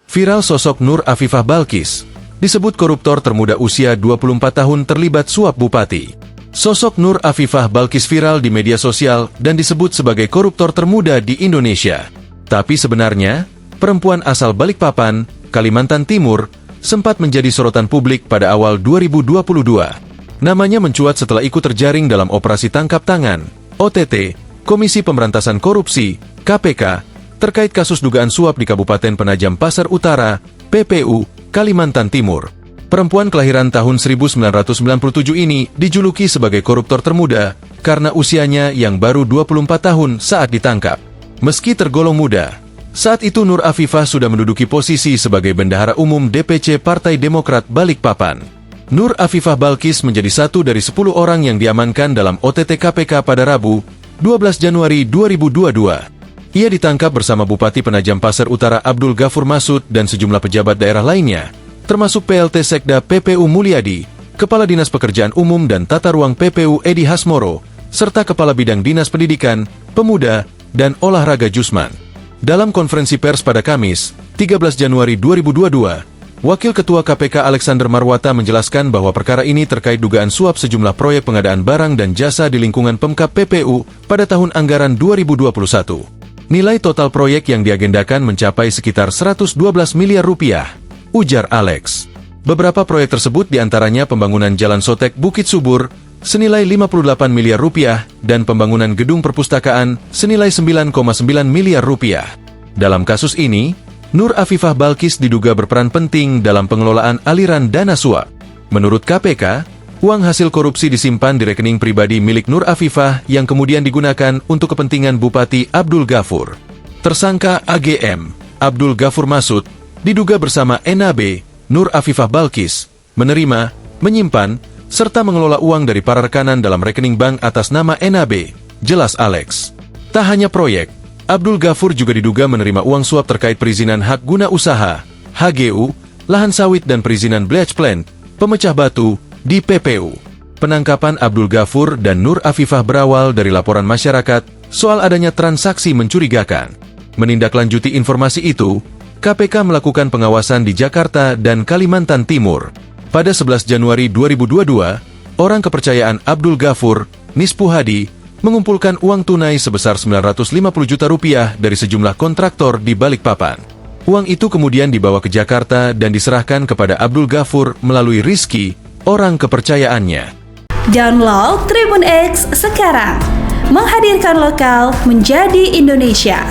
Viral sosok Nur Afifah Balqis, disebut koruptor termuda usia 24 tahun terlibat suap bupati. Sosok Nur Afifah Balqis viral di media sosial dan disebut sebagai koruptor termuda di Indonesia. Tapi sebenarnya, perempuan asal Balikpapan, Kalimantan Timur, sempat menjadi sorotan publik pada awal 2022. Namanya mencuat setelah ikut terjaring dalam operasi tangkap tangan, OTT, Komisi Pemberantasan Korupsi, KPK, terkait kasus dugaan suap di Kabupaten Penajam Pasar Utara, PPU, Kalimantan Timur. Perempuan kelahiran tahun 1997 ini dijuluki sebagai koruptor termuda karena usianya yang baru 24 tahun saat ditangkap. Meski tergolong muda, saat itu Nur Afifah sudah menduduki posisi sebagai Bendahara Umum DPC Partai Demokrat Balikpapan. Nur Afifah Balqis menjadi satu dari 10 orang yang diamankan dalam OTT KPK pada Rabu, 12 Januari 2022. Ia ditangkap bersama Bupati Penajam Pasar Utara Abdul Ghafur Masud dan sejumlah pejabat daerah lainnya, termasuk PLT Sekda PPU Mulyadi, Kepala Dinas Pekerjaan Umum dan Tata Ruang PPU Edi Hasmoro, serta Kepala Bidang Dinas Pendidikan, Pemuda, dan Olahraga Jusman. Dalam konferensi pers pada Kamis, 13 Januari 2022, Wakil Ketua KPK Alexander Marwata menjelaskan bahwa perkara ini terkait dugaan suap sejumlah proyek pengadaan barang dan jasa di lingkungan Pemkab PPU pada tahun anggaran 2021. Nilai total proyek yang diagendakan mencapai sekitar 112 miliar rupiah, ujar Alex. Beberapa proyek tersebut diantaranya pembangunan Jalan Sotek Bukit Subur senilai 58 miliar rupiah dan pembangunan gedung perpustakaan senilai 9,9 miliar rupiah. Dalam kasus ini, Nur Afifah Balqis diduga berperan penting dalam pengelolaan aliran dana suap. Menurut KPK, uang hasil korupsi disimpan di rekening pribadi milik Nur Afifah yang kemudian digunakan untuk kepentingan Bupati Abdul Ghafur. Tersangka AGM, Abdul Ghafur Masud, diduga bersama NAB, Nur Afifah Balqis, menerima, menyimpan, serta mengelola uang dari para rekanan dalam rekening bank atas nama NAB, jelas Alex. Tak hanya proyek, Abdul Ghafur juga diduga menerima uang suap terkait perizinan hak guna usaha, HGU, lahan sawit dan perizinan bleach plant, pemecah batu, di PPU. Penangkapan Abdul Ghafur dan Nur Afifah berawal dari laporan masyarakat soal adanya transaksi mencurigakan. Menindaklanjuti informasi itu, KPK melakukan pengawasan di Jakarta dan Kalimantan Timur. Pada 11 Januari 2022, orang kepercayaan Abdul Ghafur, Nispu Hadi, mengumpulkan uang tunai sebesar 950 juta rupiah dari sejumlah kontraktor di Balikpapan. Uang itu kemudian dibawa ke Jakarta dan diserahkan kepada Abdul Ghafur melalui Rizky, orang kepercayaannya. Download Tribun X sekarang, menghadirkan lokal menjadi Indonesia.